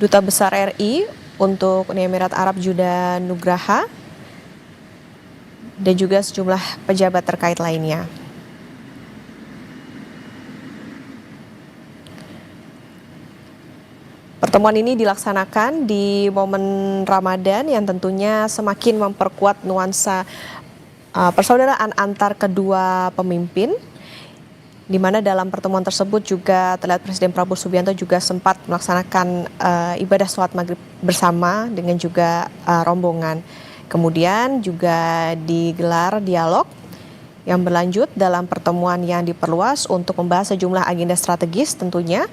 Duta Besar RI untuk Uni Emirat Arab Juda Nugraha, dan juga sejumlah pejabat terkait lainnya. Pertemuan ini dilaksanakan di momen Ramadan yang tentunya semakin memperkuat nuansa persaudaraan antar kedua pemimpin, di mana dalam pertemuan tersebut juga terlihat Presiden Prabowo Subianto juga sempat melaksanakan ibadah sholat maghrib bersama dengan juga rombongan. Kemudian juga digelar dialog yang berlanjut dalam pertemuan yang diperluas untuk membahas sejumlah agenda strategis tentunya,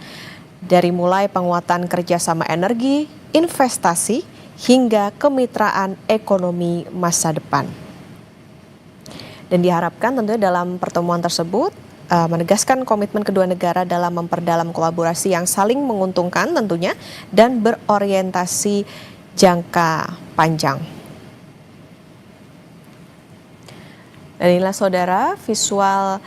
dari mulai penguatan kerjasama energi, investasi, hingga kemitraan ekonomi masa depan. Dan diharapkan tentunya dalam pertemuan tersebut menegaskan komitmen kedua negara dalam memperdalam kolaborasi yang saling menguntungkan tentunya dan berorientasi jangka panjang. Dan inilah saudara visual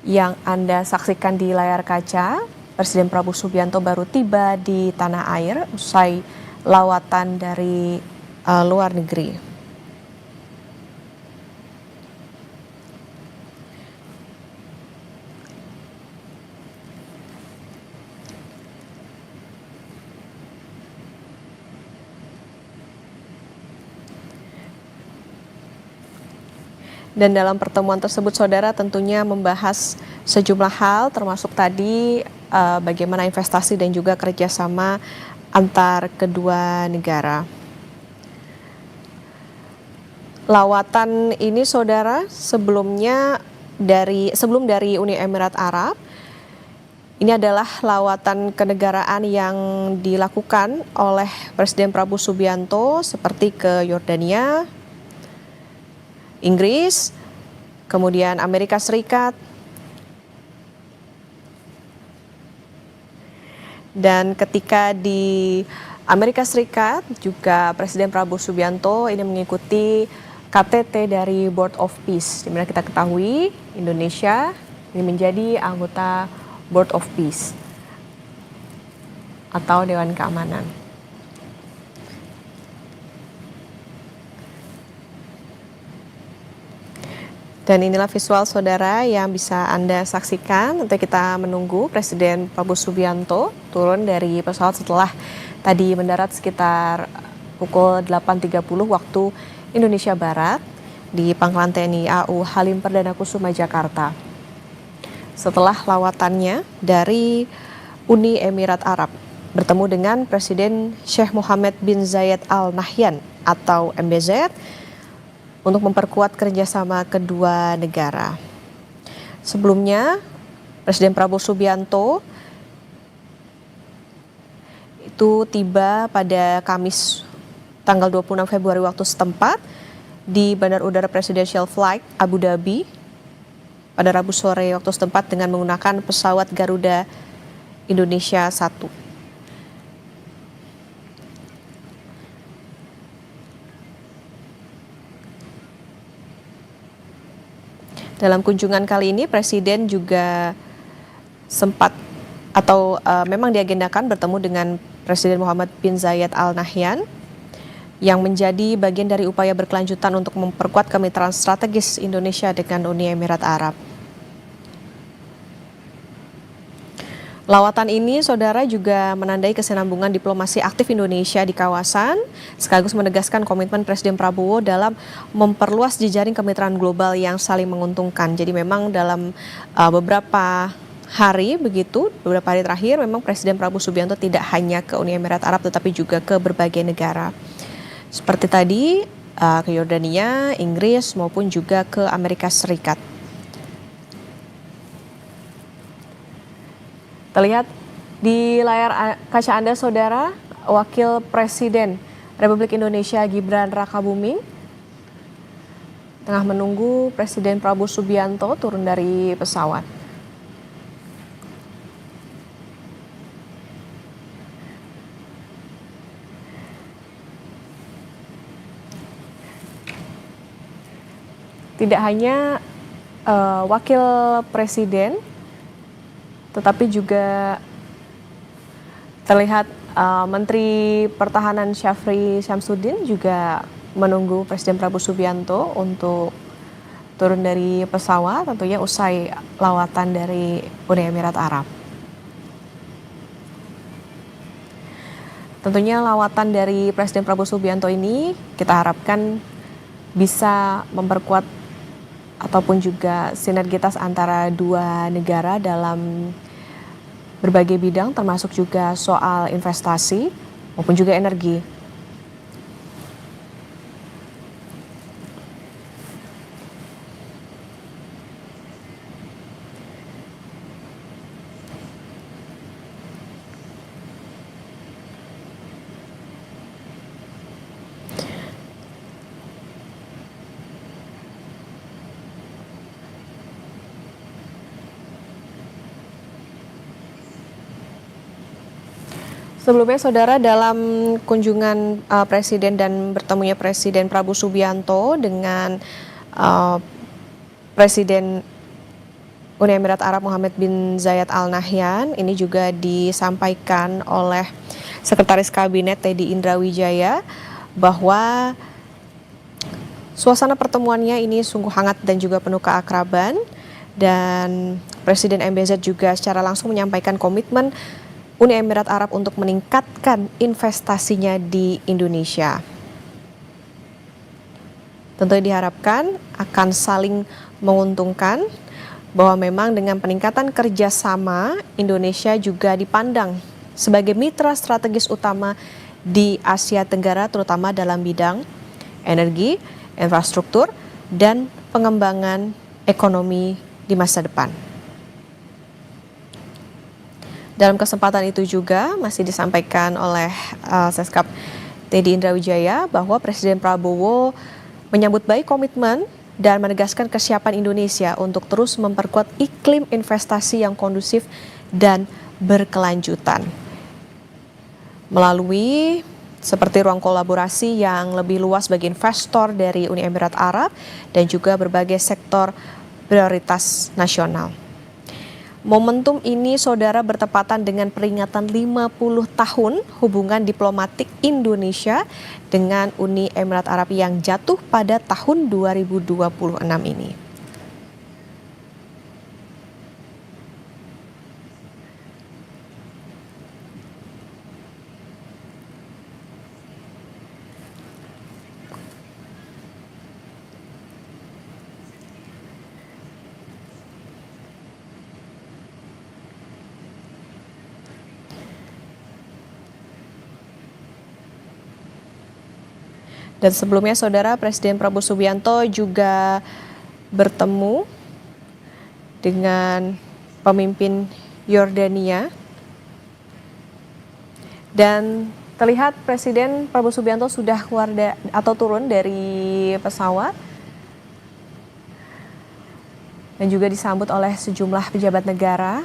yang Anda saksikan di layar kaca. Presiden Prabowo Subianto baru tiba di tanah air usai lawatan dari luar negeri. Dan dalam pertemuan tersebut saudara tentunya membahas sejumlah hal termasuk tadi bagaimana investasi dan juga kerjasama antar kedua negara. Lawatan ini saudara sebelum dari Uni Emirat Arab, ini adalah lawatan kenegaraan yang dilakukan oleh Presiden Prabowo Subianto seperti ke Yordania, Inggris, kemudian Amerika Serikat, dan ketika di Amerika Serikat juga Presiden Prabowo Subianto ini mengikuti KTT dari Board of Peace, di mana kita ketahui Indonesia ini menjadi anggota Board of Peace atau Dewan Keamanan. Dan inilah visual saudara yang bisa Anda saksikan. Untuk kita menunggu Presiden Prabowo Subianto turun dari pesawat setelah tadi mendarat sekitar pukul 8.30 waktu Indonesia Barat di Pangkalan TNI AU Halim Perdana Kusuma Jakarta. Setelah lawatannya dari Uni Emirat Arab bertemu dengan Presiden Sheikh Mohammed bin Zayed Al Nahyan atau MBZ untuk memperkuat kerjasama kedua negara. Sebelumnya, Presiden Prabowo Subianto itu tiba pada Kamis tanggal 26 Februari waktu setempat di Bandar Udara Presidential Flight Abu Dhabi pada Rabu sore waktu setempat dengan menggunakan pesawat Garuda Indonesia 1. Dalam kunjungan kali ini Presiden juga sempat memang diagendakan bertemu dengan Presiden Mohammed bin Zayed Al Nahyan yang menjadi bagian dari upaya berkelanjutan untuk memperkuat kemitraan strategis Indonesia dengan Uni Emirat Arab. Lawatan ini, saudara, juga menandai kesinambungan diplomasi aktif Indonesia di kawasan, sekaligus menegaskan komitmen Presiden Prabowo dalam memperluas jejaring kemitraan global yang saling menguntungkan. Jadi memang dalam beberapa hari terakhir, memang Presiden Prabowo Subianto tidak hanya ke Uni Emirat Arab, tetapi juga ke berbagai negara. Seperti tadi, ke Yordania, Inggris, maupun juga ke Amerika Serikat. Terlihat di layar kaca Anda saudara, Wakil Presiden Republik Indonesia Gibran Rakabuming tengah menunggu Presiden Prabowo Subianto turun dari pesawat. Tidak hanya Wakil Presiden, tetapi juga Terlihat Menteri Pertahanan Syafri Syamsuddin juga menunggu Presiden Prabowo Subianto untuk turun dari pesawat, tentunya usai lawatan dari Uni Emirat Arab. Tentunya lawatan dari Presiden Prabowo Subianto ini kita harapkan bisa memperkuat ataupun juga sinergitas antara dua negara dalam berbagai bidang, termasuk juga soal investasi maupun juga energi. Sebelumnya, Saudara, dalam kunjungan Presiden dan bertemunya Presiden Prabowo Subianto dengan Presiden Uni Emirat Arab Mohammed bin Zayed Al Nahyan, ini juga disampaikan oleh Sekretaris Kabinet Teddy Indrawijaya bahwa suasana pertemuannya ini sungguh hangat dan juga penuh keakraban, dan Presiden MBZ juga secara langsung menyampaikan komitmen Uni Emirat Arab untuk meningkatkan investasinya di Indonesia. Tentunya diharapkan akan saling menguntungkan, bahwa memang dengan peningkatan kerjasama, Indonesia juga dipandang sebagai mitra strategis utama di Asia Tenggara, terutama dalam bidang energi, infrastruktur, dan pengembangan ekonomi di masa depan. Dalam kesempatan itu juga masih disampaikan oleh Seskap Teddy Indrawijaya bahwa Presiden Prabowo menyambut baik komitmen dan menegaskan kesiapan Indonesia untuk terus memperkuat iklim investasi yang kondusif dan berkelanjutan. Melalui seperti ruang kolaborasi yang lebih luas bagi investor dari Uni Emirat Arab dan juga berbagai sektor prioritas nasional. Momentum ini, Saudara, bertepatan dengan peringatan 50 tahun hubungan diplomatik Indonesia dengan Uni Emirat Arab yang jatuh pada tahun 2026 ini. Dan sebelumnya, Saudara, Presiden Prabowo Subianto juga bertemu dengan pemimpin Yordania. Dan terlihat Presiden Prabowo Subianto sudah keluar atau turun dari pesawat. Dan juga disambut oleh sejumlah pejabat negara.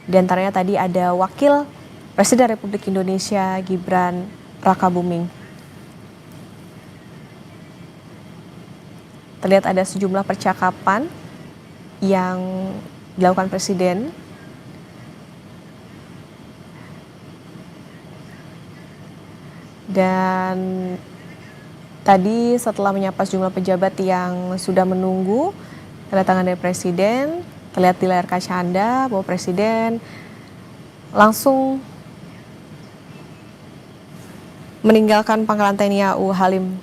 Di antaranya tadi ada Wakil Presiden Republik Indonesia Gibran Rakabuming. Terlihat ada sejumlah percakapan yang dilakukan Presiden. Dan tadi setelah menyapa sejumlah pejabat yang sudah menunggu kedatangan dari Presiden, terlihat di layar kaca Anda bahwa Presiden langsung meninggalkan Pangkalan TNI AU Halim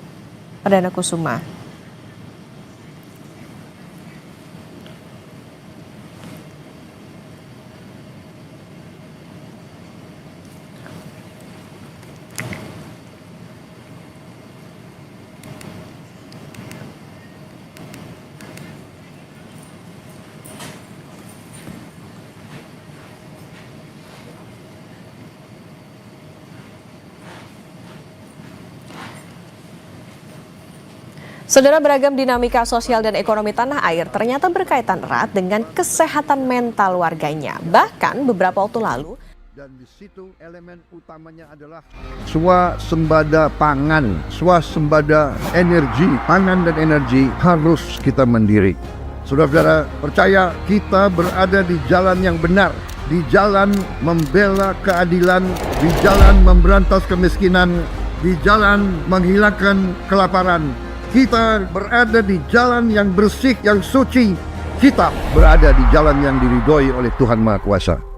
Perdana Kusuma. Saudara, beragam dinamika sosial dan ekonomi tanah air ternyata berkaitan erat dengan kesehatan mental warganya. Bahkan beberapa waktu lalu. Dan di situ elemen utamanya adalah swasembada pangan, swasembada energi. Pangan dan energi harus kita mandiri. Saudara-saudara, percaya kita berada di jalan yang benar, di jalan membela keadilan, di jalan memberantas kemiskinan, di jalan menghilangkan kelaparan. Kita berada di jalan yang bersih, yang suci. Kita berada di jalan yang diridhoi oleh Tuhan Maha Kuasa.